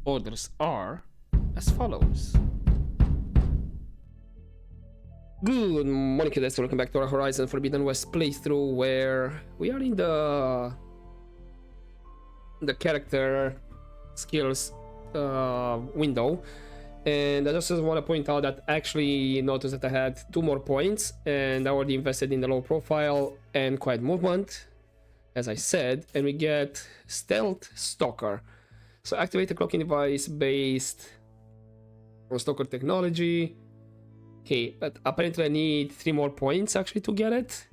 Orders are as follows. Good morning, kids. Welcome back to our Horizon Forbidden West playthrough, where we are in the character skills window, and I just want to point out that I actually noticed that I had 2 more points, and I already invested in the low profile and quiet movement, as I said, and we get Stealth Stalker. So activate a cloaking device based on Stalker technology. Okay, but apparently I need 3 more points actually to get it.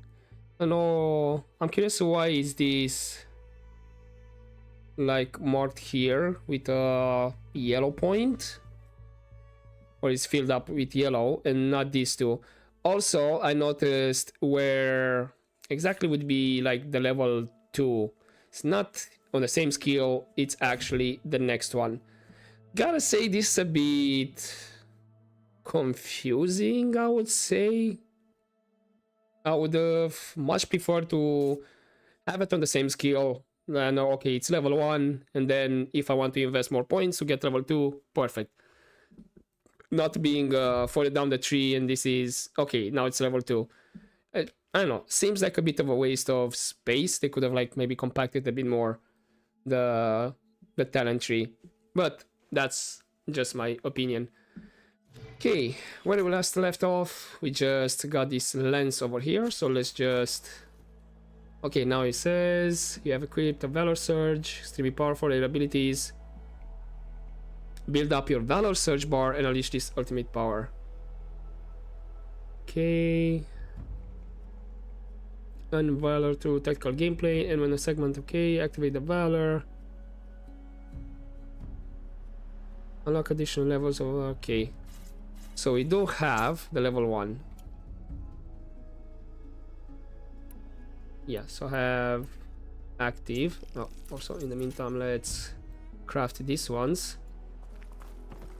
I know, I'm curious why is this like marked here with a yellow point, or it's filled up with yellow and not these two. Also, I noticed where exactly would be like the level 2. It's not on the same skill, it's actually the next one. Gotta say, this is a bit confusing, I would say. I would have much prefer to have it on the same skill. I know, okay, it's level 1, and then if I want to invest more points to get level 2, perfect. Not being further down the tree, and this is, okay, now it's level 2. I don't know, seems like a bit of a waste of space. They could have like maybe compacted a bit more the talent tree, but that's just my opinion. Okay, where we last left off, we just got this lens over here, so let's just... Okay, now it says you have equipped a Valor Surge, extremely powerful abilities. Build up your Valor Surge bar and unleash this ultimate power. Okay. And Valor through tactical gameplay, and when a segment, okay, activate the Valor. Unlock additional levels of, okay. So we do have the level 1. Yeah, so I have active. Oh, also in the meantime, let's craft these ones,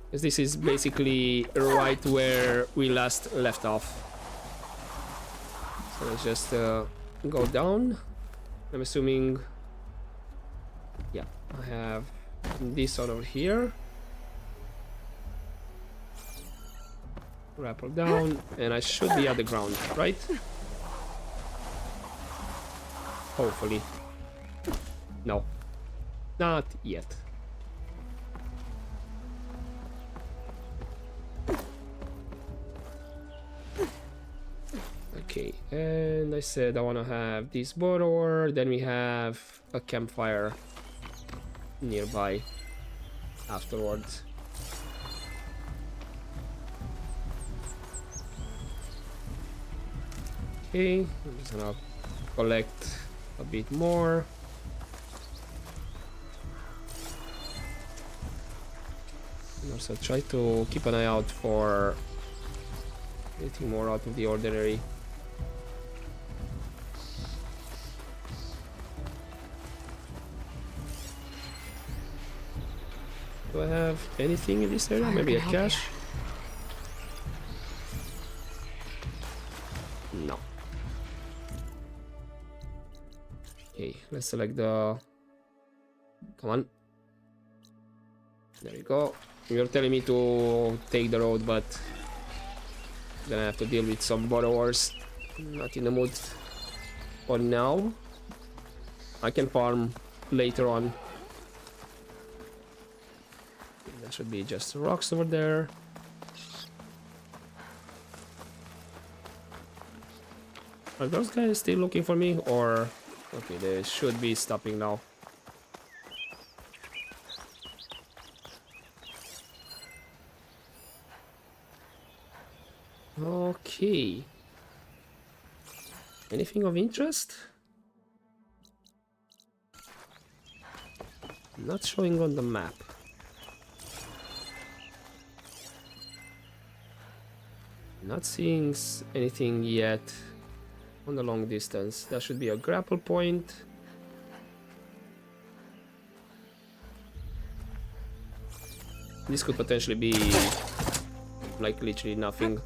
because this is basically right where we last left off. So let's just go down. I'm assuming, yeah, I have this one over here. Rappel down, and I should be at the ground, right? Hopefully. No. Not yet. Okay, and I said I want to have this borrower, then we have a campfire nearby afterwards. Okay, I'm just gonna collect a bit more. And also try to keep an eye out for anything more out of the ordinary. Do I have anything in this area? Maybe a cache? No. Okay, let's select the... Come on. There we go. You're telling me to take the road, but then I have to deal with some borrowers. Not in the mood for now. I can farm later on. That should be just rocks over there. Are those guys still looking for me, or... Okay, they should be stopping now. Okay. Anything of interest? Not showing on the map. Not seeing anything yet on the long distance. That should be a grapple point. This could potentially be like literally nothing.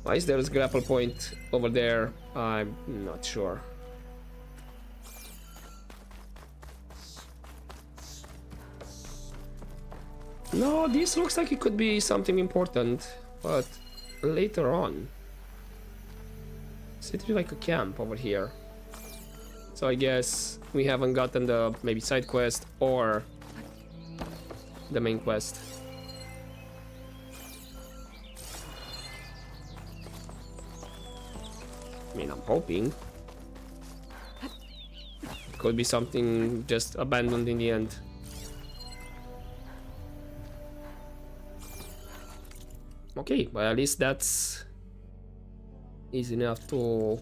Why is there a grapple point over there? I'm not sure. No, this looks like it could be something important, but later on. It's literally like a camp over here. So I guess we haven't gotten the maybe side quest or the main quest. I mean, I'm hoping. Could be something just abandoned in the end. Okay, but at least that's easy enough to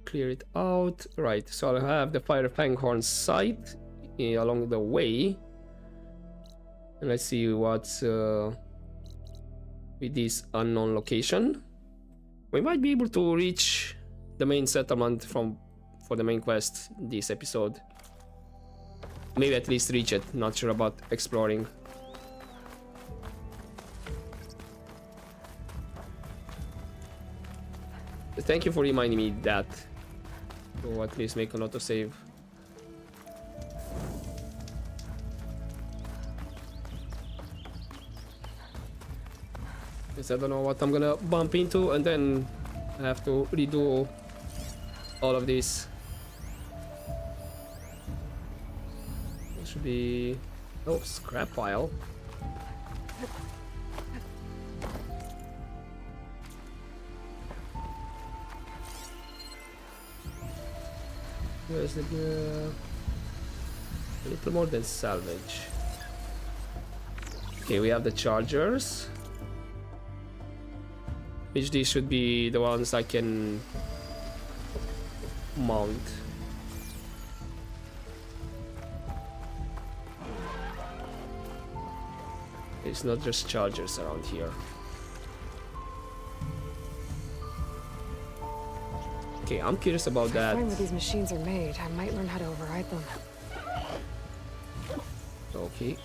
clear it out. Right, so I'll have the Fire Fanghorn site along the way. And let's see what's with this unknown location. We might be able to reach the main settlement for the main quest this episode. Maybe at least reach it, not sure about exploring. Thank you for reminding me that. To at least make an autosave. Because I don't know what I'm gonna bump into, and then I have to redo all of this. It should be... oh, scrap pile. Where's the... a little more than salvage. Okay, we have the chargers. Which these should be the ones I can mount. It's not just chargers around here. Okay, I'm curious about that. Find where these machines are made. I might learn how to override them. Okay.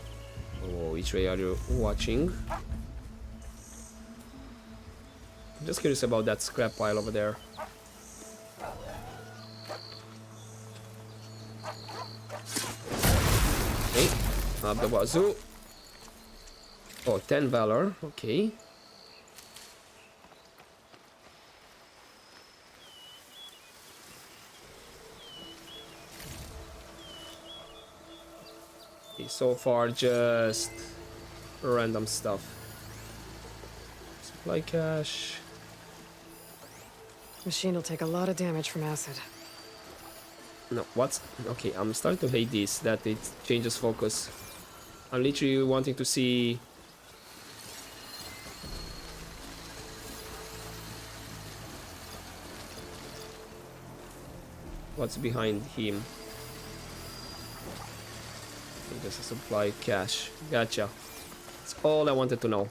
Oh, which way are you watching? I'm just curious about that scrap pile over there. Okay, up the wazoo. Oh, 10 valor, okay. Okay, so far just random stuff. Supply cache. Machine will take a lot of damage from acid. No, what's... okay, I'm starting to hate this, that it changes focus. I'm literally wanting to see... what's behind him. Okay, just a supply cache. Gotcha. That's all I wanted to know.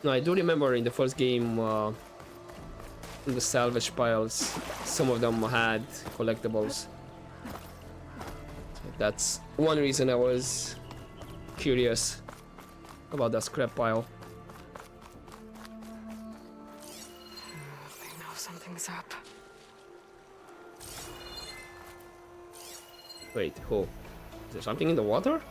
No, I do remember in the first game, in the salvage piles, some of them had collectibles. So that's one reason I was curious about that scrap pile. I know something's up. Wait, who? Is there something in the water?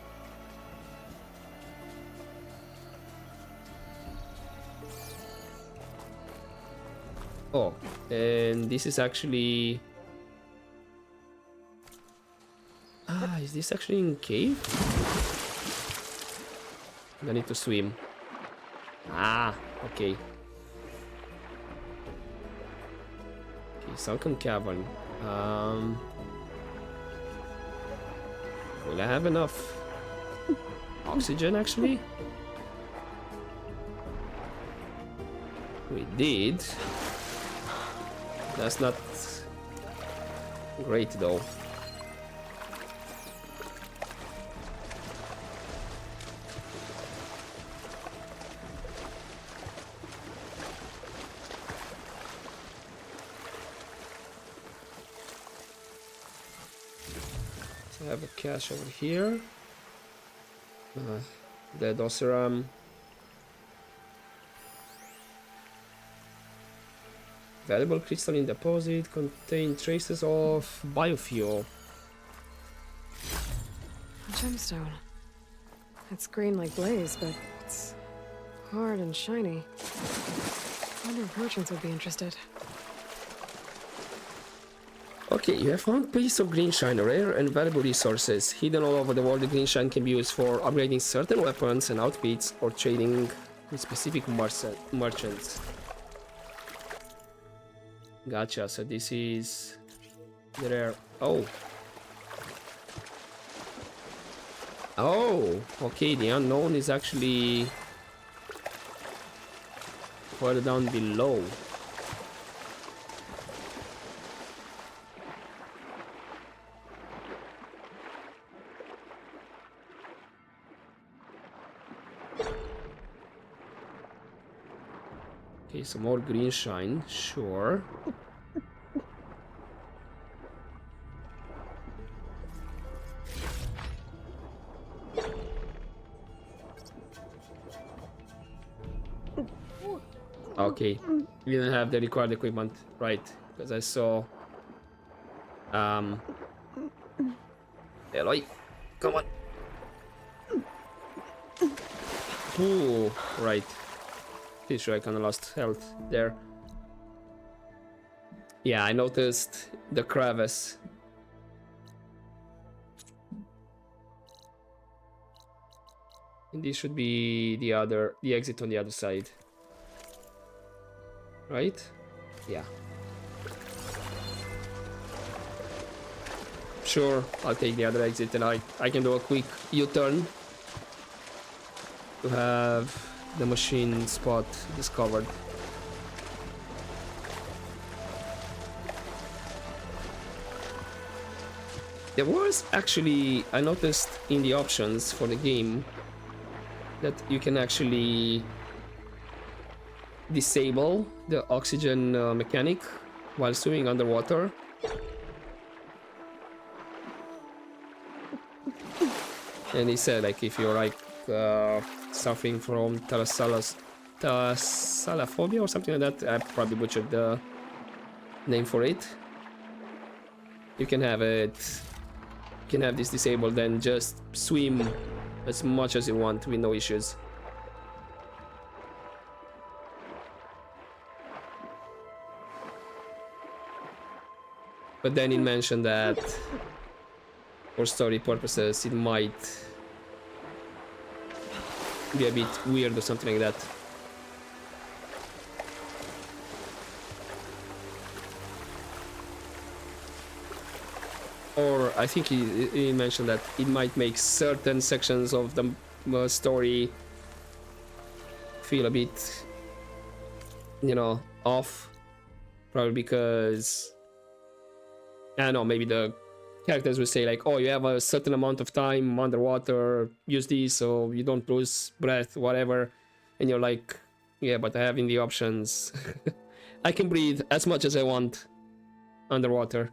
Oh, and this is actually... ah, is this actually in cave? I need to swim. Ah, okay. Okay, sunken cavern. Will I have enough oxygen actually? We did. That's not great though. So I have a cache over here. Dead Oseram. Valuable crystalline deposit contain traces of biofuel. gemstone. It's green like blaze, but it's hard and shiny. I wonder if merchants would be interested. Okay, you have found a piece of green shine, rare and valuable resources. Hidden all over the world, the green shine can be used for upgrading certain weapons and outfits or trading with specific merchants. Gotcha, so this is the rare. Oh. Oh, okay, the unknown is actually further down below. Okay, some more green shine, sure. Okay, we didn't have the required equipment, right? Because I saw... Eloy, come on. Ooh, right. Pretty sure I kinda lost health there. Yeah, I noticed the crevice. And this should be the exit on the other side. Right? Yeah. Sure, I'll take the other exit and I can do a quick U-turn to have the machine spot discovered. There was actually, I noticed in the options for the game that you can actually disable the oxygen mechanic while swimming underwater. And he said, like, if you're like suffering from thalassophobia or something like that, I probably butchered the name for it. You can have it. You can have this disabled, then just swim as much as you want with no issues. But then it mentioned that for story purposes it might be a bit weird or something like that. Or I think he mentioned that it might make certain sections of the story feel a bit, you know, off. Probably because, I don't know, maybe the characters will say like, oh, you have a certain amount of time underwater, use this so you don't lose breath, whatever. And you're like, yeah, but I have in the options. I can breathe as much as I want underwater.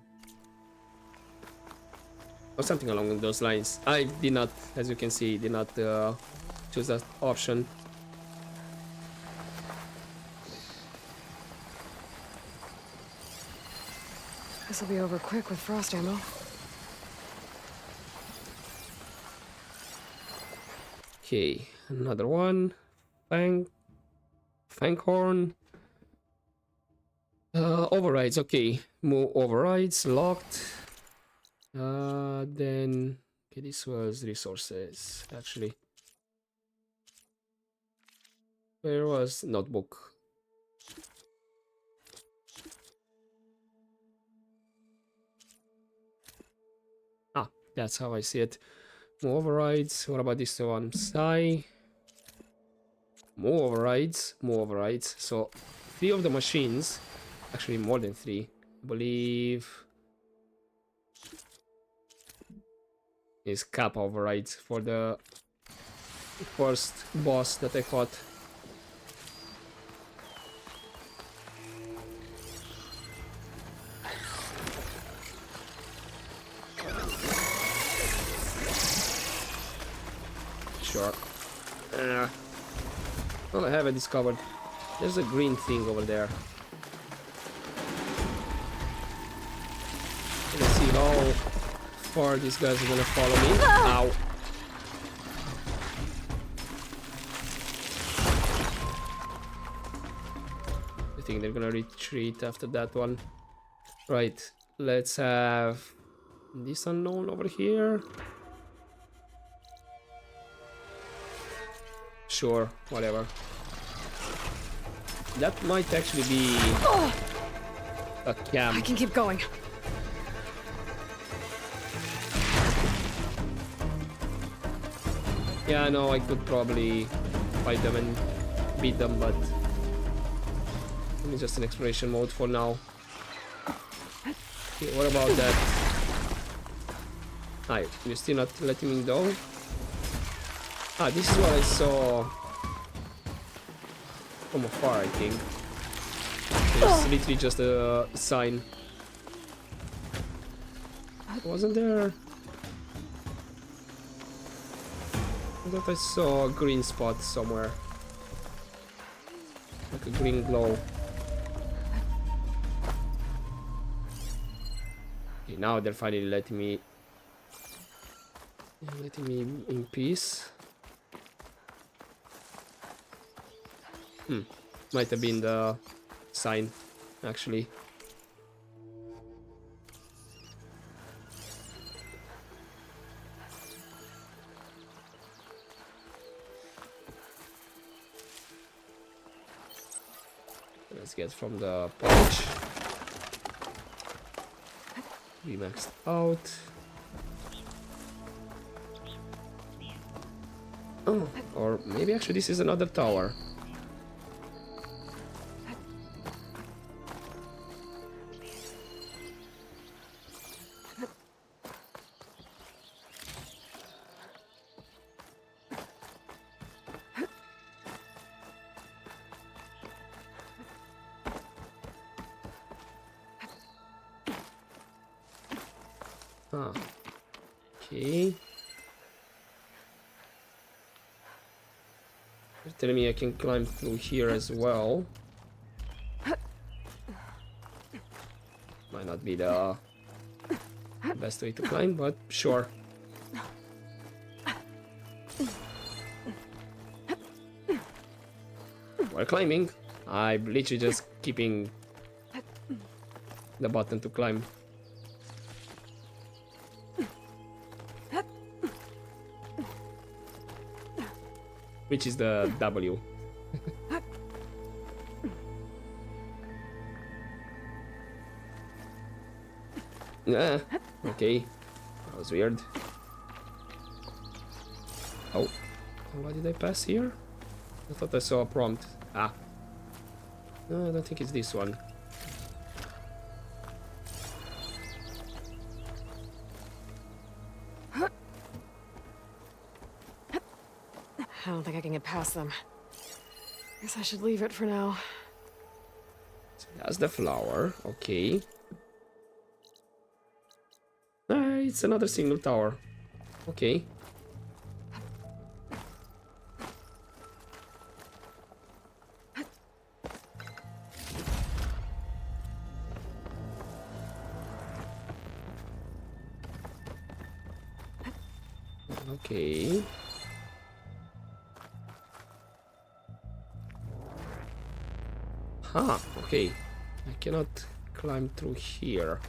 Or something along those lines. I did not, as you can see, did not choose that option. This'll be over quick with frost ammo. Okay, another one. Fanghorn. Overrides, okay. More overrides, locked. Then okay, this was resources actually. Where was notebook? Ah, that's how I see it. More overrides. What about this one? Psi. More overrides. More overrides. So 3 of the machines, actually more than 3, I believe. Is Kappa overrides for the first boss that I fought. Sure. Well, I haven't discovered. There's a green thing over there. Let's see how far these guys are gonna follow me. Ow. think they're gonna retreat after that one. Right, let's have this unknown over here. Sure, whatever. That might actually be a camp. I can keep going. Yeah, I know I could probably fight them and beat them, but it's just an exploration mode for now. Okay, what about that? Hi, you're still not letting me go? Ah, this is what I saw from afar, I think. It's literally just a sign. Wasn't there? I thought I saw a green spot somewhere. Like a green glow. Okay, now they're finally letting me in peace. Might have been the sign, actually. Let's get from the pouch. We maxed out. Oh, or maybe actually this is another tower. Ah, okay. You're telling me I can climb through here as well. Might not be the best way to climb, but sure. While climbing, I'm literally just keeping the button to climb. Which is the W. Yeah, okay. That was weird. Oh, why did I pass here? I thought I saw a prompt. Ah. No, I don't think it's this one. I don't think I can get past them. Guess I should leave it for now. So that's the flower, okay. It's another single tower. Okay. Okay. Huh, okay. I cannot climb through here.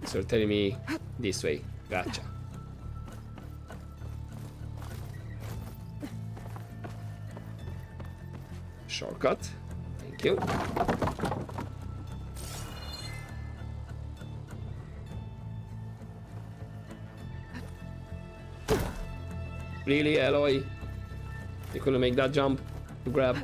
So you're telling me this way. Gotcha. Shortcut. Thank you. Really, Aloy? You couldn't make that jump to grab?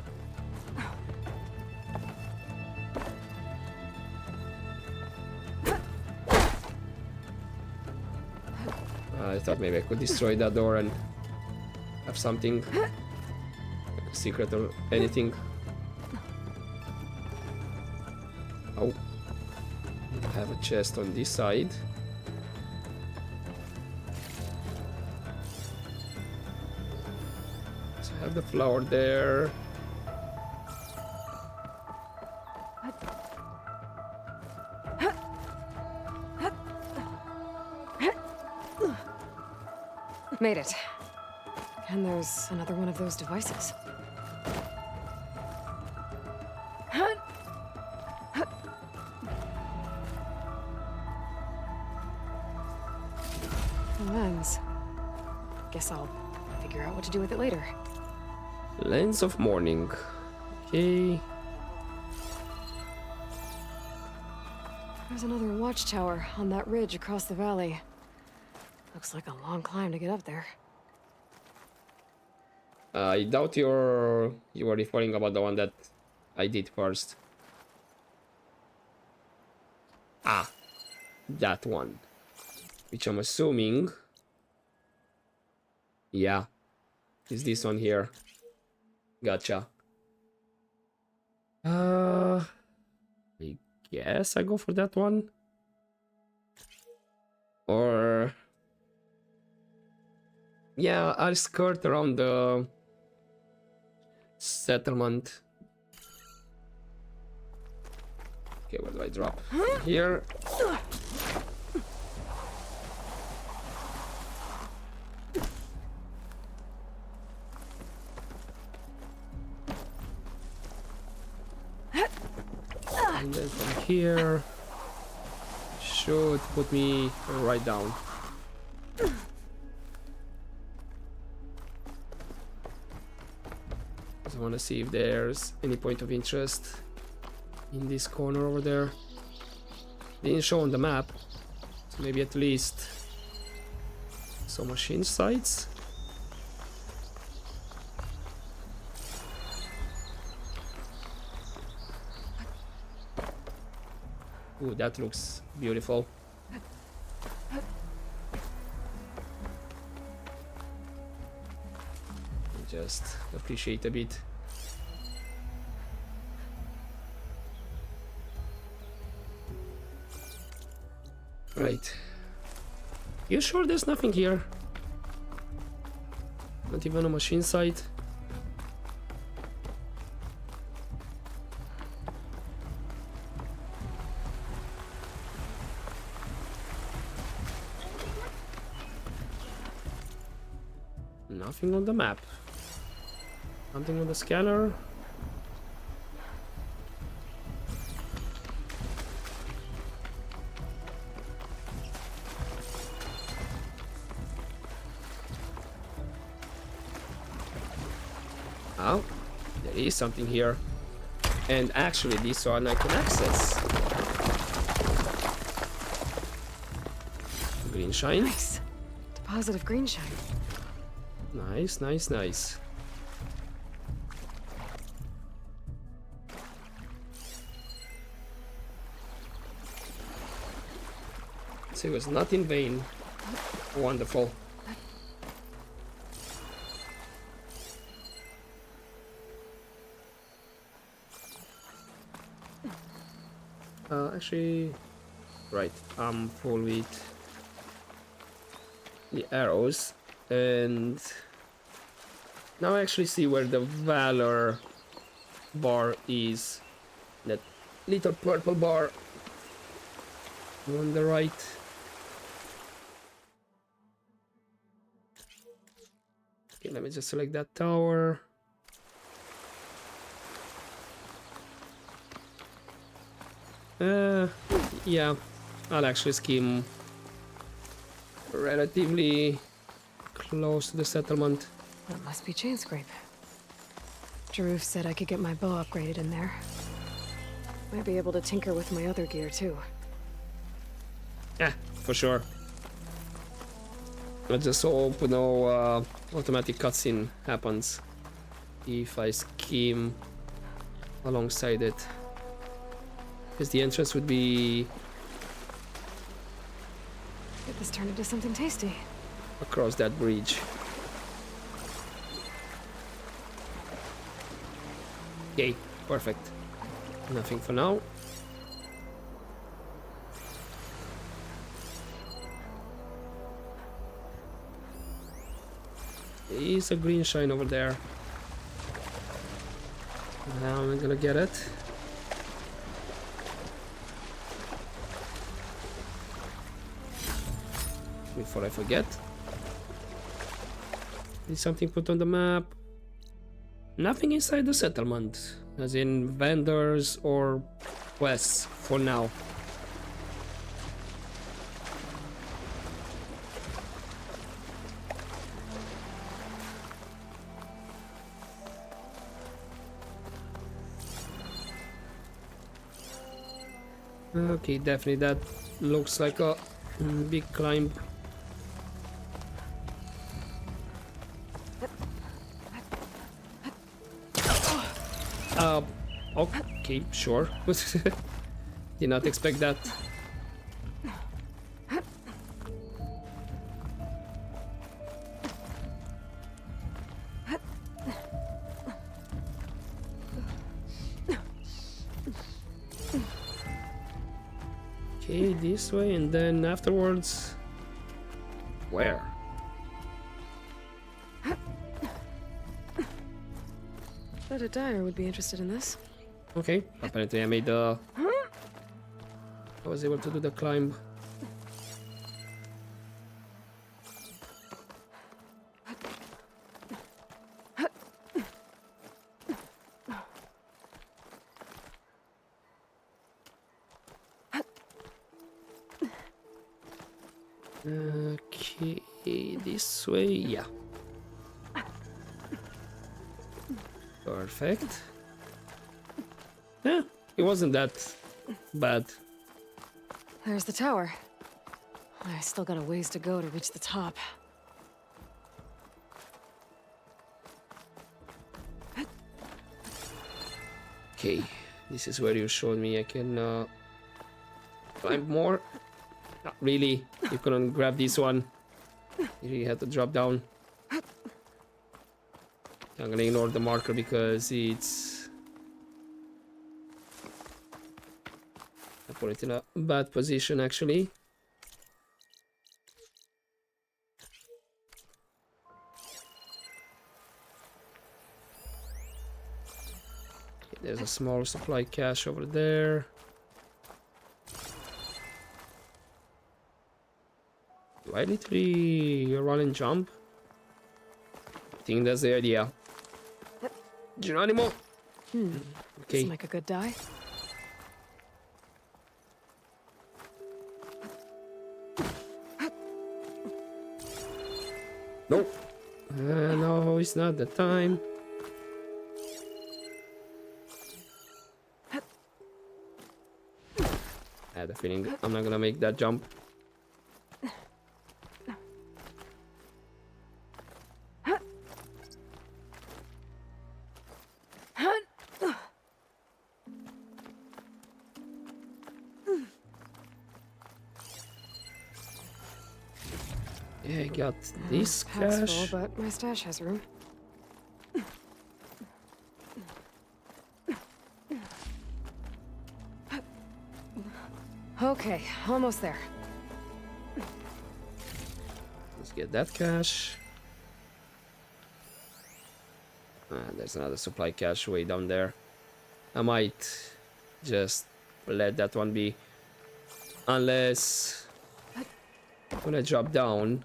I thought maybe I could destroy that door and have something, like a secret or anything. Oh, I have a chest on this side. So I have the flower there. Made it. And there's another one of those devices. The lens. Guess I'll figure out what to do with it later. Lens of morning. Okay. There's another watchtower on that ridge across the valley. Looks like a long climb to get up there. I doubt you were referring about the one that I did first. Ah, that one. Which I'm assuming... Yeah, is this one here. Gotcha. I guess I go for that one. Or... Yeah, I'll skirt around the settlement. Okay, what do I drop? Here. And then from here should put me right down. Just want to see if there's any point of interest in this corner over there. They didn't show on the map, so maybe at least some machine sites. Ooh, that looks beautiful. Just appreciate a bit. Right. You sure there's nothing here? Not even a machine site? Nothing on the map. Something on the scanner. Oh, there is something here. And actually this one I can access. Green shine. Nice. Deposit of green shine. Nice, nice, nice. So it was not in vain. Wonderful. Actually, right, I'm full with the arrows, and now I actually see where the valor bar is. That little purple bar on the right. Okay, let me just select that tower. Yeah, I'll actually skim relatively close to the settlement. That must be Chainscrape. Jaruf said I could get my bow upgraded in there. Might be able to tinker with my other gear too. Yeah, for sure. Let's just hope no automatic cutscene happens if I skim alongside it. Because the entrance would be Get this turned into something tasty. across that bridge. Okay, perfect. Nothing for now. There is a green shine over there. Now I'm gonna get it. Before I forget. Is something put on the map? Nothing inside the settlement, as in vendors or quests for now. Okay, definitely that looks like a big climb. Okay, sure. Did not expect that. Okay, this way, and then afterwards... Where? Bet a dyer would be interested in this. Okay, apparently I made the... I was able to do the climb. Okay, this way, yeah. Perfect. Yeah, it wasn't that bad. There's the tower. I still got a ways to go to reach the top. Okay, this is where you showed me I can climb more. Not really. You couldn't grab this one. You really had to drop down. I'm gonna ignore the marker because it's... I put it in a bad position actually. Okay, there's a small supply cache over there. Do I literally run and jump? I think that's the idea. Geronimo! Okay. Doesn't make a good dye. Nope. No, it's not the time. I had a feeling I'm not gonna make that jump. Yeah, I got this Pack's cash. full, but my stash has room. Okay, almost there. Let's get that cash. There's another supply cache way down there. I might just let that one be. Unless when I drop down,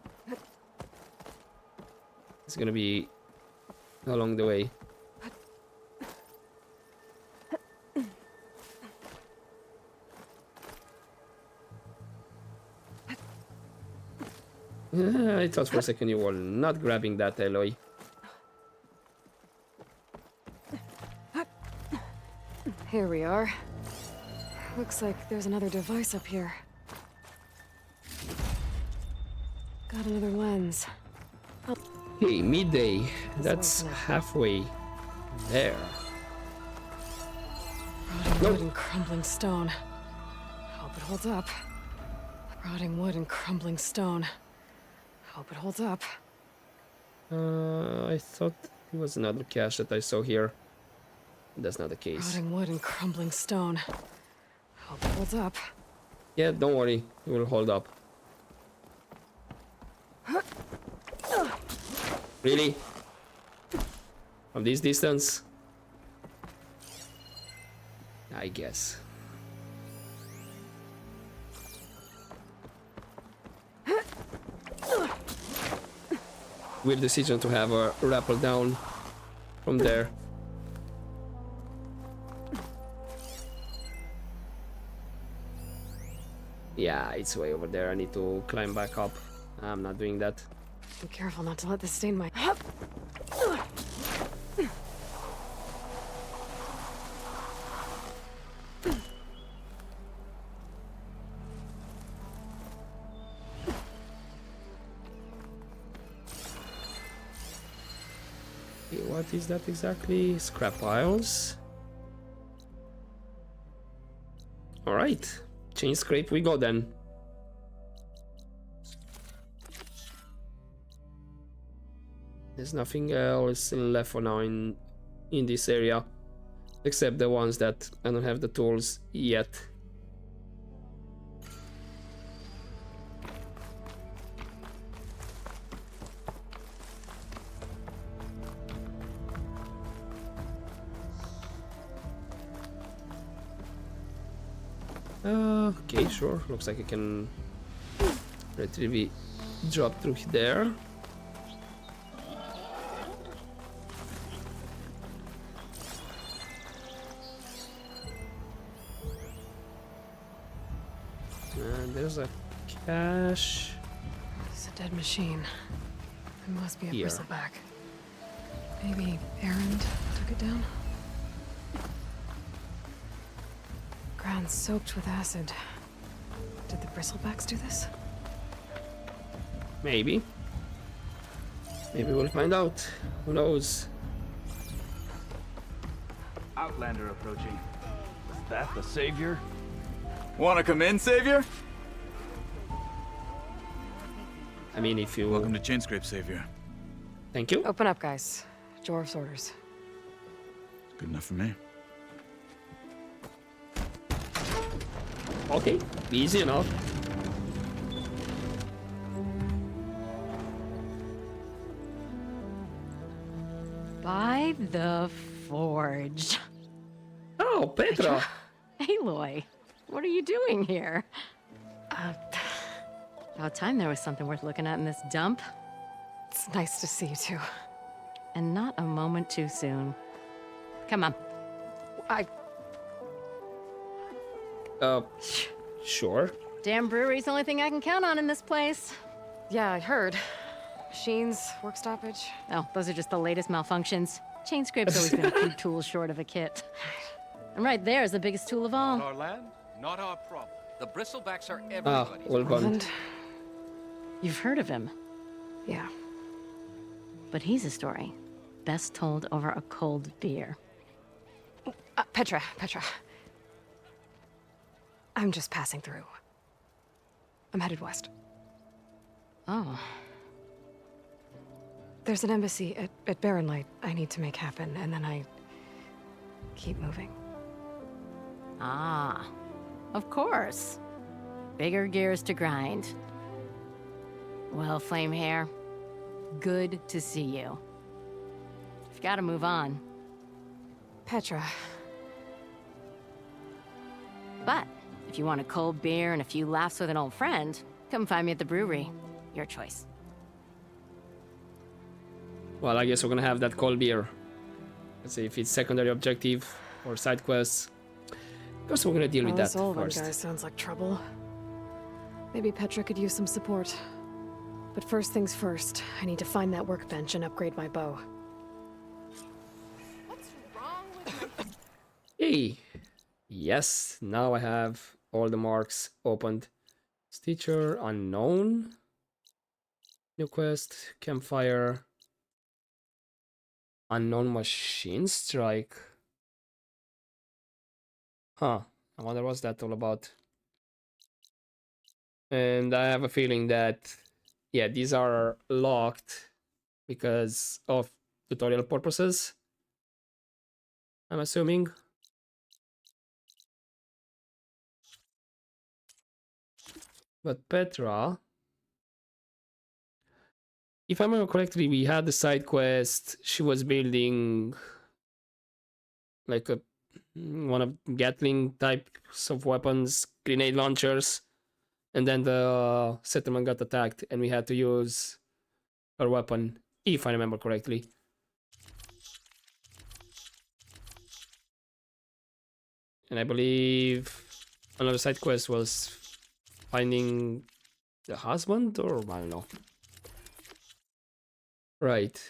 it's gonna be along the way. I thought for a second you were not grabbing that, Eloy. Here we are. Looks like there's another device up here. Got another lens. Hey, midday. That's halfway there. Rotting wood and crumbling stone. Hope it holds up. Rotting wood and crumbling stone. Hope it holds up. I thought it was another cache that I saw here. That's not the case. Rotting wood and crumbling stone. Hope it holds up. Yeah, don't worry. It will hold up. Really? From this distance? I guess. weird decision to have a rappel down from there. Yeah, it's way over there. I need to climb back up. I'm not doing that. Be careful not to let this stain my... Okay, what is that exactly? Scrap piles. Alright. Chainscrape we go then. There's nothing else left for now in this area. Except the ones that I don't have the tools yet. Okay, sure. Looks like I can relatively drop through there. And there's a cache. It's a dead machine. It must be a Here. bristleback. Maybe Errand took it down? Ground soaked with acid. Did the bristlebacks do this? Maybe. Maybe we'll find out. Who knows? Outlander approaching. Is that the savior? Wanna come in, Savior? I mean, if you... Welcome to Chainscrape, Savior. Thank you. Open up, guys. Jorv's orders. Good enough for me. Okay, easy enough. By the forge. Oh, Petra! Aloy, what are you doing here? About time there was something worth looking at in this dump. It's nice to see you too. And not a moment too soon. Come on. Sure. Damn brewery's the only thing I can count on in this place. Yeah, I heard. Machines, work stoppage. Oh, those are just the latest malfunctions. Chainscrape's always been a few tools short of a kit. And right there is the biggest tool of all. Our land, not our problem. The bristlebacks are Ah, everybody's. well gone. Roland? You've heard of him, Yeah. but he's a story best told over a cold beer. Petra. I'm just passing through. I'm headed west. Oh, There's an embassy at Barrenlight I need to make happen, and then I keep moving. ah, of course. Bigger gears to grind. Well, Flamehair, good to see you. You've got to move on. Petra, But if you want a cold beer and a few laughs with an old friend, come find me at the brewery. Your choice. Well, I guess we're gonna have that cold beer. Let's see if it's secondary objective or side quests. Of course, we're gonna deal with this that old one first. guy sounds like trouble. Maybe Petra could use some support. But first things first, I need to find that workbench and upgrade my bow. Hey! Yes, now I have all the marks opened. Stitcher, unknown. New quest, campfire. Unknown machine strike. Huh, I wonder what's that all about. And I have a feeling that, yeah, these are locked because of tutorial purposes. I'm assuming. But Petra, if I remember correctly, we had the side quest. She was building like one of Gatling types of weapons, grenade launchers, and then the settlement got attacked, and we had to use her weapon if I remember correctly. And I believe another side quest was finding the husband, or I don't know. Right.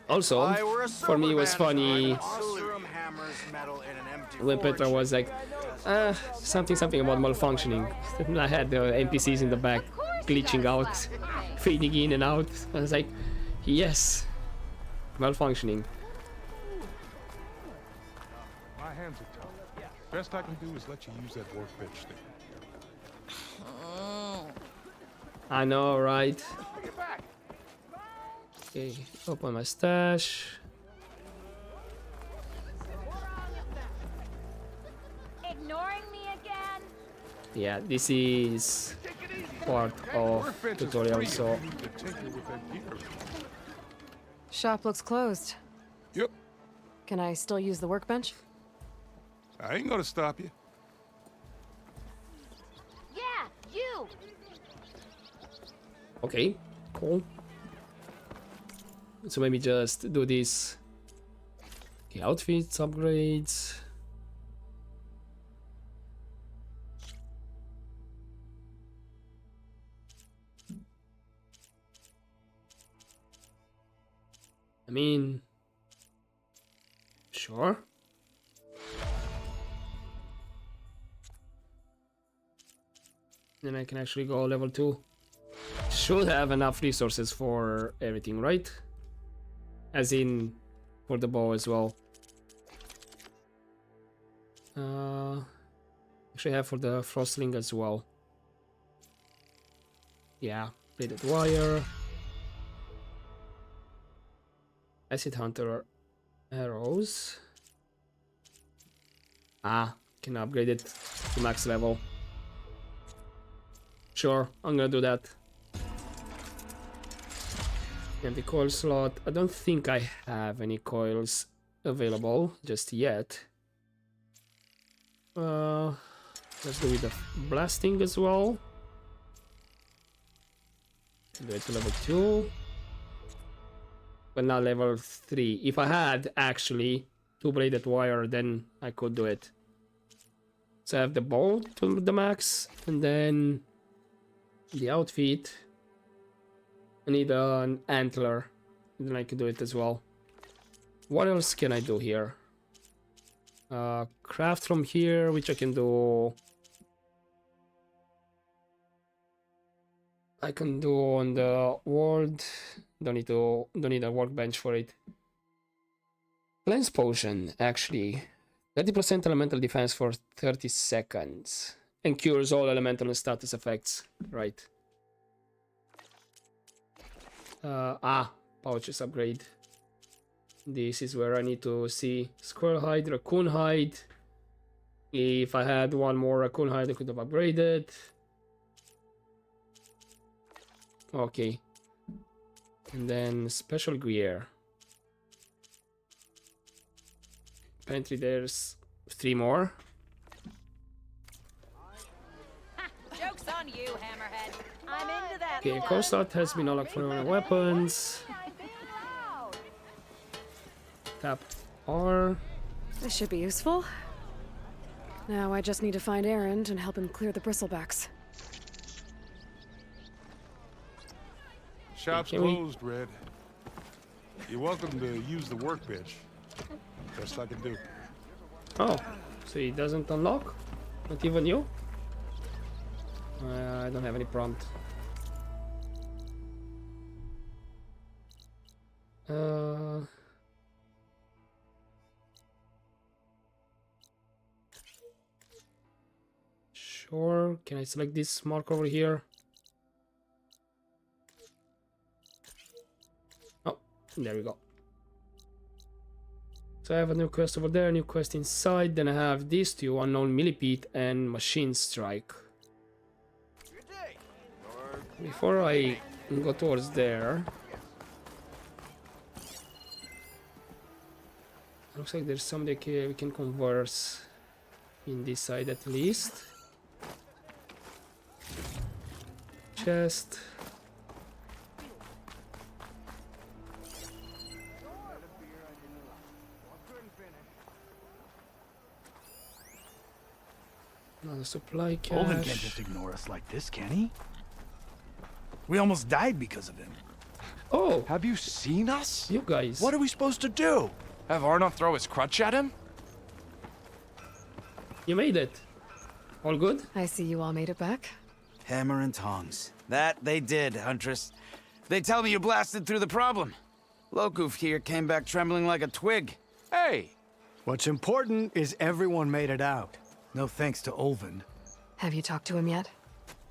Also, for me it was funny when Petra was like, something about malfunctioning. And I had the NPCs in the back glitching out, fading in and out. I was like, yes, malfunctioning. My hands are tough. Best I can do is let you use that workbench thing. I know, right? Okay, open my stash. Ignoring me again? Yeah, this is part of tutorial, so Shop looks closed. Yep. Can I still use the workbench? I ain't gonna stop you. Yeah, you! okay, cool. So maybe just do this. Okay, outfits, upgrades. I mean, sure. Then I can actually go level 2. Should have enough resources for everything, right? As in, for the bow as well. Actually have for the frostling as well. Yeah, plated wire. Acid hunter arrows. Can upgrade it to max level. Sure, I'm gonna do that. Empty coil slot. I don't think I have any coils available just yet. Let's do with the blasting as well. Do it to level 2. But not level 3. If I had actually 2-bladed wire, then I could do it. So I have the bow to the max, and then the outfit. I need an antler, and then I can do it as well. What else can I do here? Craft from here, which I can do. I can do on the world. Don't need a workbench for it. Cleanse potion, actually. 30% elemental defense for 30 seconds. And cures all elemental and status effects. Right. Pouches upgrade. This is where I need to see squirrel hide, raccoon hide. If I had one more raccoon hide, I could have upgraded. Okay. And then special gear. Apparently there's 3 more. Joke's on you, Hammerhead. I'm into that. Okay, coil slot has been unlocked for weapons. Tap R. This should be useful. Now I just need to find Erend and help him clear the bristlebacks. Shop's closed, Red. You're welcome to use the workbench. Best I can do. Oh, so he doesn't unlock? Not even you? I don't have any prompt. Sure. Can I select this mark over here? Oh, there we go. So I have a new quest over there, new quest inside. Then I have these two, Unknown Millipede and Machine Strike. Before I go towards there, looks like there's somebody we can converse in this side at least. Chest. Supply Olin can't cache. just ignore us like this, can he? We almost died because of him. Oh, Have you seen us? you guys. What are we supposed to do? Have Arnold throw his crutch at him? You made it. All good? I see you all made it back. Hammer and tongs. That they did, Huntress. They tell me you blasted through the problem. Lokuf here came back trembling like a twig. Hey, What's important is everyone made it out. No thanks to Olvin. Have you talked to him yet?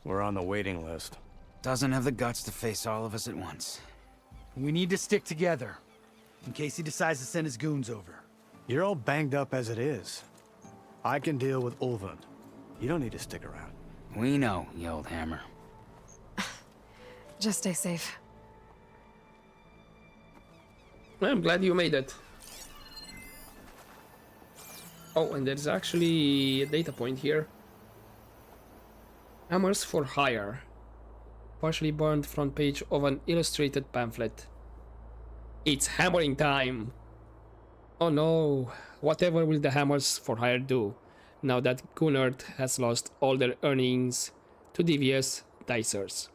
We're on the waiting list. Doesn't have the guts to face all of us at once. We need to stick together. In case he decides to send his goons over. You're all banged up as it is. I can deal with Ulvund. You don't need to stick around. We know, you old hammer. Just stay safe. I'm glad you made it. Oh, and there's actually a data point here. Hammers for hire. Partially burned front page of an illustrated pamphlet. It's hammering time! Oh no, whatever will the hammers for hire do now that Gunnard has lost all their earnings to devious dicers?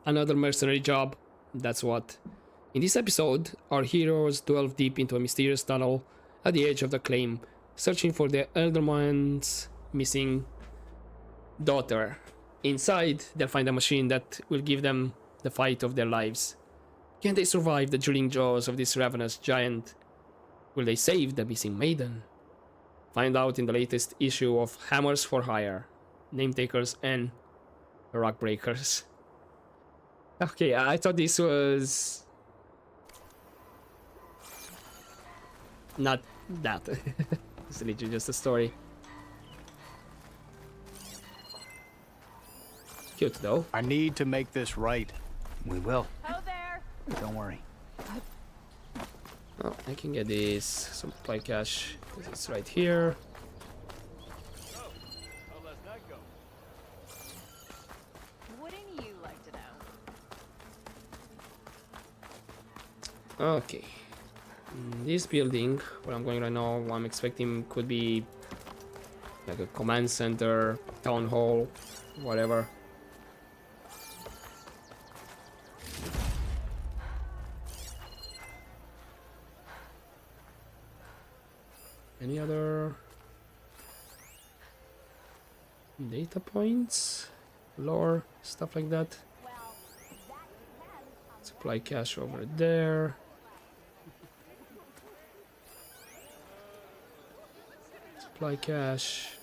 Another mercenary job, that's what. In this episode, our heroes delve deep into a mysterious tunnel at the edge of the claim, searching for the Elderman's missing daughter. Inside, they'll find a machine that will give them the fight of their lives. Can they survive the drooling jaws of this ravenous giant? Will they save the missing maiden? Find out in the latest issue of Hammers for Hire, Nametakers and Rockbreakers. Okay, I thought this was not that. It's literally just a story. Cute though. I need to make this right. We will. Ho there! Don't worry. Oh, I can get this supply cache. It's right here. Wouldn't you like to know? Okay. This building, where I'm going right now, I'm expecting could be like a command center, town hall, whatever. Any other data points, lore, stuff like that? Supply cache over there. Supply cache.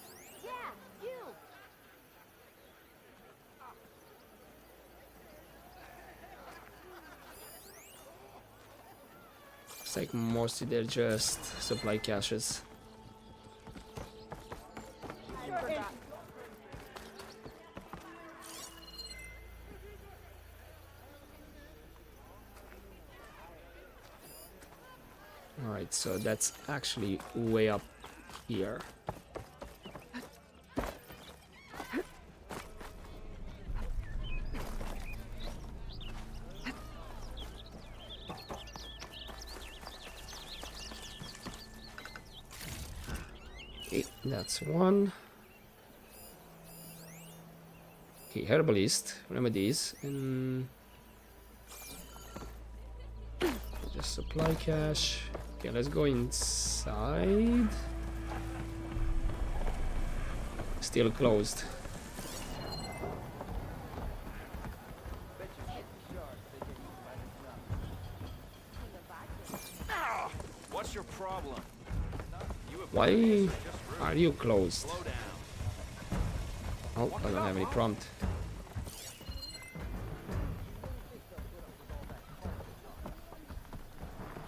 It's like mostly they're just supply caches. Alright, so that's actually way up here. Okay, that's one. Okay, herbalist, remedies, and just supply cache. Okay, let's go inside. Still closed. What's your problem? Why are you closed? Oh, I don't have any prompt.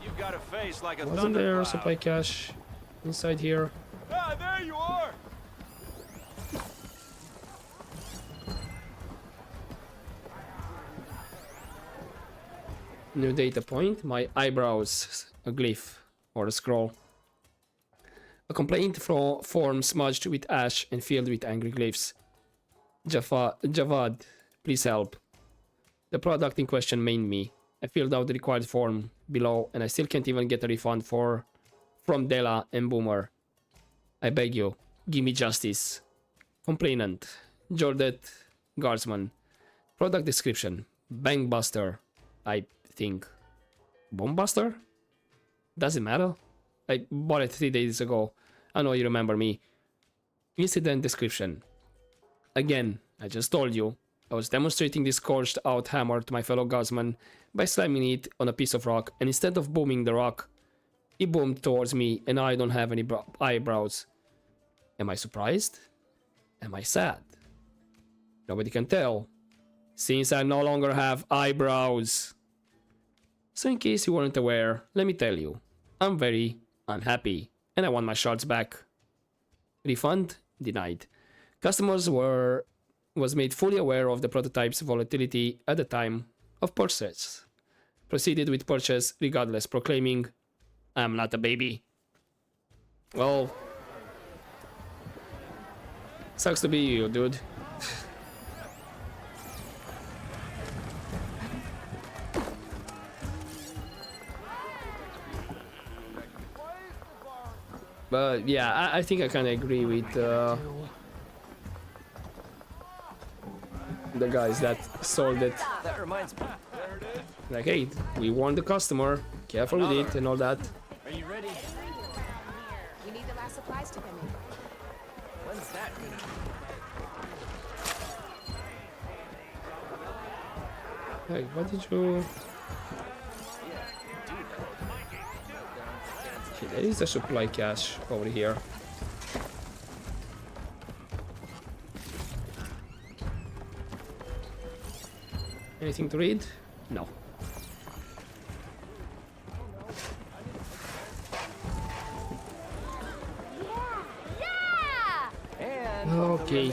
You've got a face like a Wasn't there a thundercloud. supply cache inside here? Ah, there you are! New data point, my eyebrows, a glyph or a scroll. A complaint form smudged with ash and filled with angry glyphs. Javad, please help. The product in question mained me. I filled out the required form below and I still can't even get a refund from Della and Boomer. I beg you, give me justice. Complainant. Jordet Guardsman. Product description. Bankbuster. I think. Bombbuster? Doesn't matter. I bought it 3 days ago. I know you remember me. Incident description. Again, I just told you. I was demonstrating this scorched out hammer to my fellow guardsman by slamming it on a piece of rock, and instead of booming the rock, it boomed towards me and I don't have any eyebrows. Am I surprised? Am I sad? Nobody can tell, since I no longer have eyebrows. So in case you weren't aware, let me tell you, I'm very unhappy and I want my shards back. Refund denied. Customers was made fully aware of the prototype's volatility at the time of purchase. Proceeded with purchase regardless, proclaiming, I'm not a baby. Well, sucks to be you, dude. But yeah, I think I kind of agree with the guys that sold it. That reminds me. Like, hey, we warned the customer, careful with it and all that. Are you ready? We need the last supplies to come in. When's that gonna Hey, what did you... Okay, there is a supply cache over here. Anything to read? No. Okay.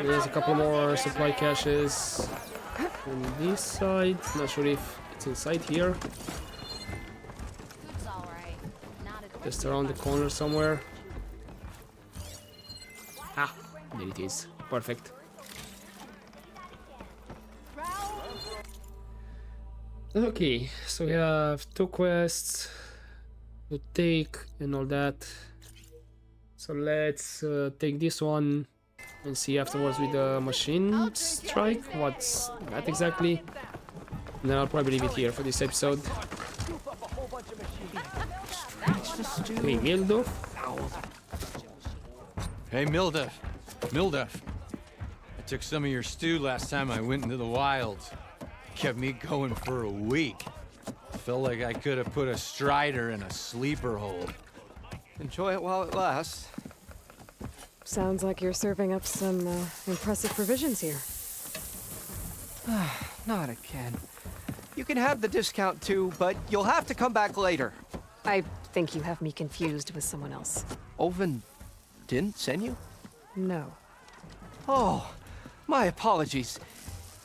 There's a couple more supply caches on this side. Not sure if it's inside here. Just around the corner somewhere. Ah, there it is. Perfect. Okay, so we have 2 quests to take and all that. So let's take this one and see afterwards with the machine strike what's that exactly. And then I'll probably leave it here for this episode. Hey, Mildo. Hey, Mildef. Mildef. I took some of your stew last time I went into the wilds. Kept me going for a week. Felt like I could have put a strider in a sleeper hold. Enjoy it while it lasts. Sounds like you're serving up some impressive provisions here. Not again. You can have the discount too, but you'll have to come back later. I think you have me confused with someone else. Oven didn't send you? No. Oh, my apologies.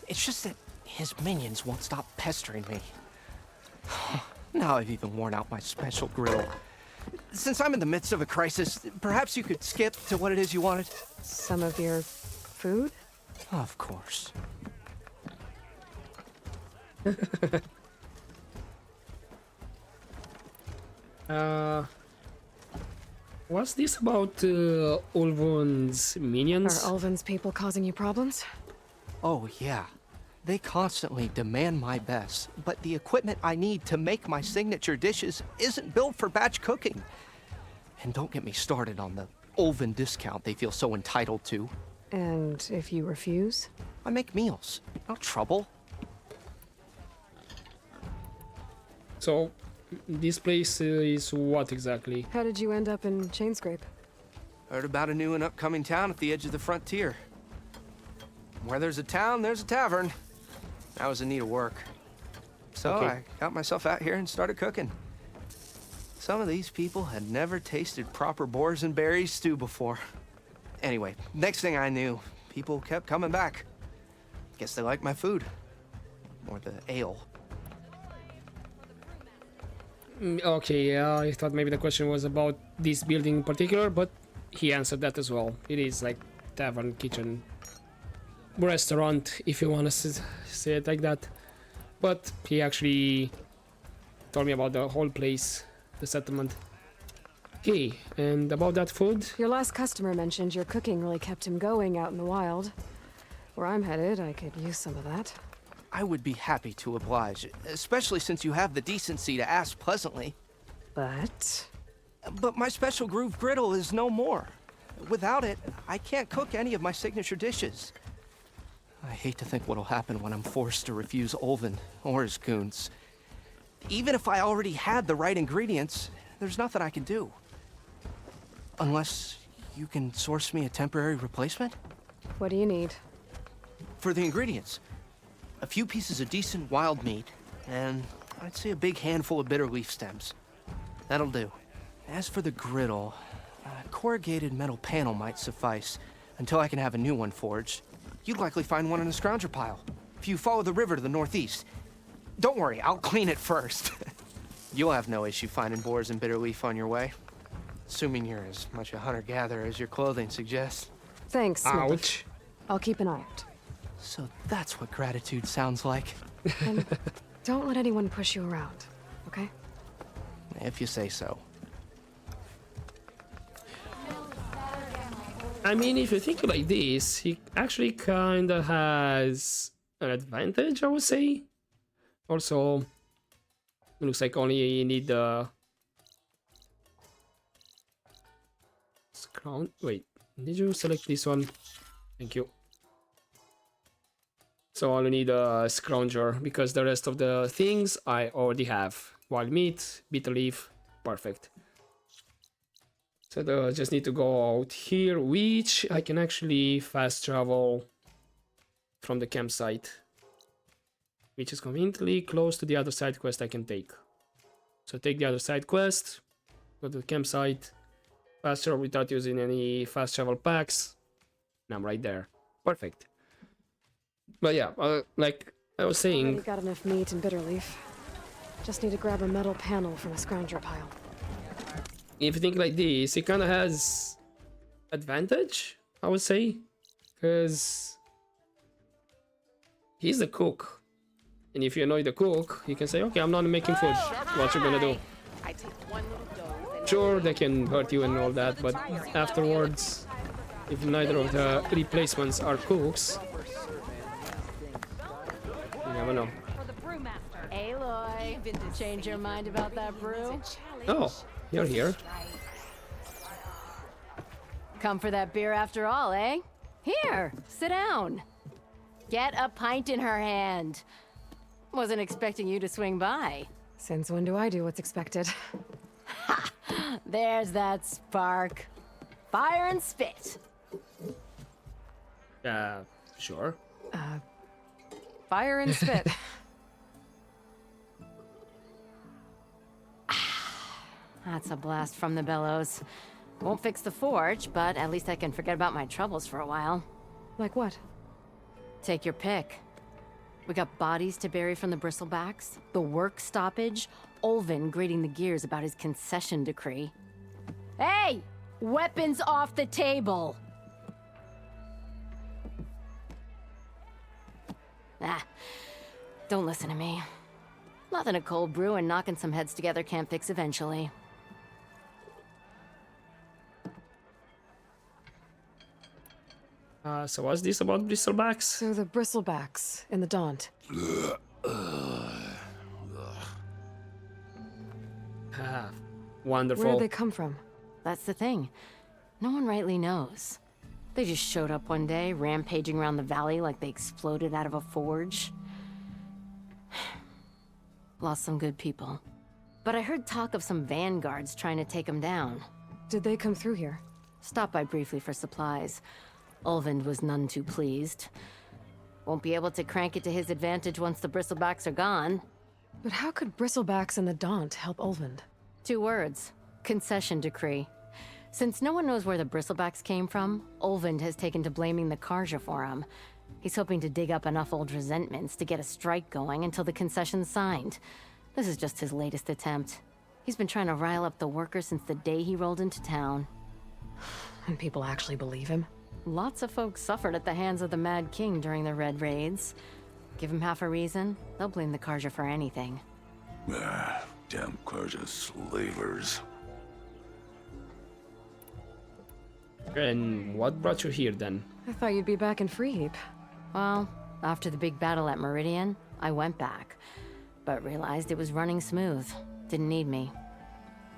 It's just that his minions won't stop pestering me. Now I've even worn out my special grill. Since I'm in the midst of a crisis, perhaps you could skip to what it is you wanted? Some of your food? Of course. What's this about Ulvun's minions? Are Ulvun's people causing you problems? Oh, yeah. They constantly demand my best, but the equipment I need to make my signature dishes isn't built for batch cooking. And don't get me started on the Ulvun discount they feel so entitled to. And if you refuse? I make meals. No trouble. So, this place is what exactly? How did you end up in Chainscrape? Heard about a new and upcoming town at the edge of the frontier. Where there's a town, there's a tavern. I was in need of work. So Okay. I got myself out here and started cooking. Some of these people had never tasted proper boars and berries stew before. Anyway, next thing I knew, people kept coming back. Guess they liked my food. Or the ale. Okay, yeah, I thought maybe the question was about this building in particular, but he answered that as well. It is like tavern, kitchen, restaurant, if you want to say it like that. But he actually told me about the whole place, the settlement. Okay, and about that food? Your last customer mentioned your cooking really kept him going out in the wild. Where I'm headed, I could use some of that. I would be happy to oblige, especially since you have the decency to ask pleasantly. But my special groove griddle is no more. Without it, I can't cook any of my signature dishes. I hate to think what'll happen when I'm forced to refuse Olvin or his goons. Even if I already had the right ingredients, there's nothing I can do. Unless you can source me a temporary replacement? What do you need? For the ingredients, a few pieces of decent wild meat, and I'd say a big handful of bitter leaf stems. That'll do. As for the griddle, a corrugated metal panel might suffice until I can have a new one forged. You'd likely find one in a scrounger pile, if you follow the river to the northeast. Don't worry, I'll clean it first. You'll have no issue finding boars and bitter leaf on your way. Assuming you're as much a hunter-gatherer as your clothing suggests. Thanks, Ouch. I'll keep an eye out. So that's what gratitude sounds like. And don't let anyone push you around, okay? If you say so. I mean, if you think like this, he actually kinda has an advantage, I would say. Also, it looks like only you need the crown. Wait, did you select this one? Thank you. So I only need a scrounger because the rest of the things I already have. Wild meat, bitter leaf, perfect. So I just need to go out here, which I can actually fast travel from the campsite, which is conveniently close to the other side quest I can take. So take the other side quest, go to the campsite, fast travel without using any fast travel packs, and I'm right there. Perfect. But yeah, like I was saying... Already got enough meat and bitter leaf. Just need to grab a metal panel from a scrounger pile. If you think like this, it kind of has advantage, I would say, because he's the cook. And if you annoy the cook, you can say, okay, I'm not making food. What you gonna do? Sure, they can hurt you and all that, but afterwards, if neither of the replacements are cooks, you never know. Aloy, change your mind about that brew? Oh, you're here. Come for that beer after all, eh? Here, sit down. Get a pint in her hand. Wasn't expecting you to swing by. Since when do I do what's expected? Ha! There's that spark. Fire and spit. Sure. Fire and spit. That's a blast from the bellows. Won't fix the forge, but at least I can forget about my troubles for a while. Like what? Take your pick. We got bodies to bury from the bristlebacks, the work stoppage, Olvin grating the gears about his concession decree. Hey! Weapons off the table! Don't listen to me. Nothing a cold brew and knocking some heads together can't fix eventually. So what's this about bristlebacks? So the bristlebacks in the Daunt. Wonderful. Where'd they come from? That's the thing. No one rightly knows. They just showed up one day, rampaging around the valley like they exploded out of a forge. Lost some good people. But I heard talk of some vanguards trying to take them down. Did they come through here? Stopped by briefly for supplies. Olvind was none too pleased. Won't be able to crank it to his advantage once the bristlebacks are gone. But how could bristlebacks and the Daunt help Olvind? 2 words. Concession decree. Since no one knows where the bristlebacks came from, Olvind has taken to blaming the Karja for him. He's hoping to dig up enough old resentments to get a strike going until the concession's signed. This is just his latest attempt. He's been trying to rile up the workers since the day he rolled into town. And people actually believe him? Lots of folks suffered at the hands of the Mad King during the Red Raids. Give him half a reason, they'll blame the Karja for anything. Damn Karja slavers. And what brought you here then? I thought you'd be back in Freeheap. Well, after the big battle at Meridian, I went back, but realized it was running smooth. Didn't need me.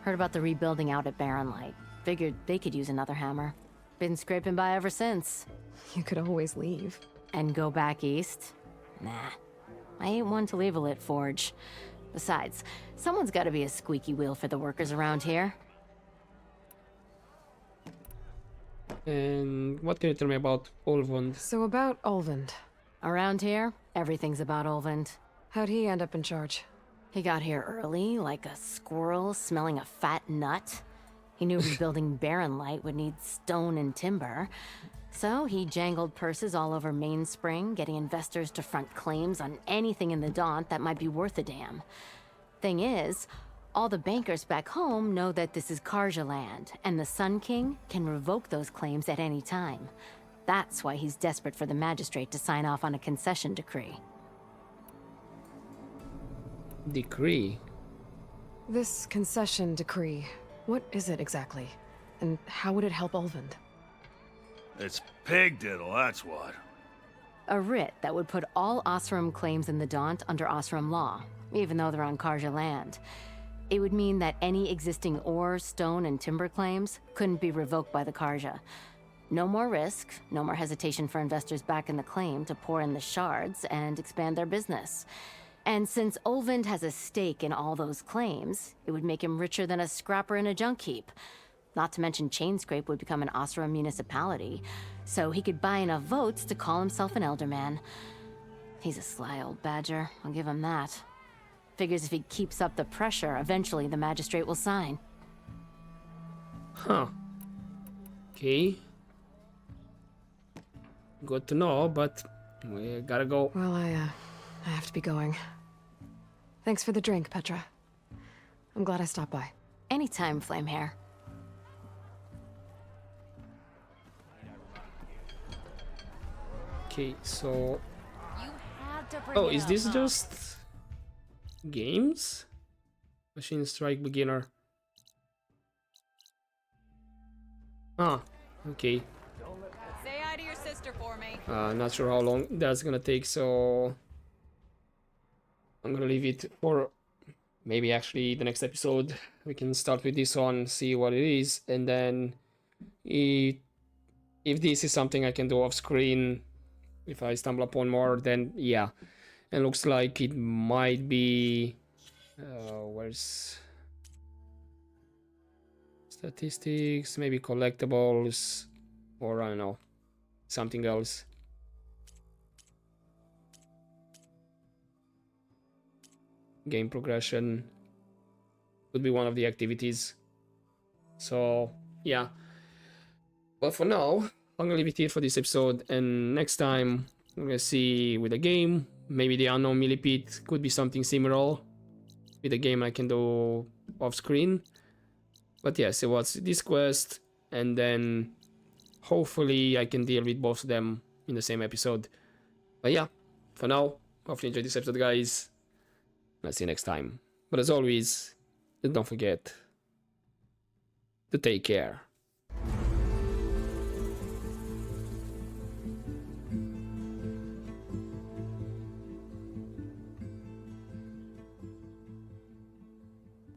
Heard about the rebuilding out at Barren Light. Figured they could use another hammer. Been scraping by ever since. You could always leave. And go back east? Nah. I ain't one to leave a lit forge. Besides, someone's gotta be a squeaky wheel for the workers around here. And what can you tell me about Olvund? So about Olvend. Around here, everything's about Olvend. How'd he end up in charge? He got here early, like a squirrel smelling a fat nut. He knew rebuilding Barren Light would need stone and timber. So he jangled purses all over Mainspring, getting investors to front claims on anything in the Daunt that might be worth a damn. Thing is, all the bankers back home know that this is Karja land, and the Sun King can revoke those claims at any time. That's why he's desperate for the magistrate to sign off on a concession decree. Decree? This concession decree, what is it exactly? And how would it help Olvend? It's pig diddle, that's what. A writ that would put all Osram claims in the Daunt under Osram law, even though they're on Karja land. It would mean that any existing ore, stone, and timber claims couldn't be revoked by the Karja. No more risk, no more hesitation for investors back in the claim to pour in the shards and expand their business. And since Olvend has a stake in all those claims, it would make him richer than a scrapper in a junk heap. Not to mention Chainscrape would become an Osram municipality, so he could buy enough votes to call himself an elderman. He's a sly old badger, I'll give him that. Figures if he keeps up the pressure, eventually the magistrate will sign. Huh. Okay. Good to know, but we gotta go. Well, I have to be going. Thanks for the drink, Petra. I'm glad I stopped by. Anytime, Flamehair. Okay, so... You had to bring Oh, it is up, this huh? just... games? Machine Strike Beginner. Ah, okay. Say hi to your sister for me. Not sure how long that's gonna take, so... I'm gonna leave it for maybe actually the next episode. We can start with this one, see what it is, and then if this is something I can do off screen, if I stumble upon more, then yeah. And looks like it might be where's statistics, maybe collectibles, or I don't know, something else. Game progression would be one of the activities. So yeah, but for now I'm gonna leave it here for this episode, and next time I'm gonna see with the game. Maybe the unknown millipede could be something similar with the game I can do off screen. But yes, it was this quest, and then hopefully I can deal with both of them in the same episode. But yeah, for now, hopefully you enjoyed this episode, guys. I'll see you next time. But as always, don't forget to take care.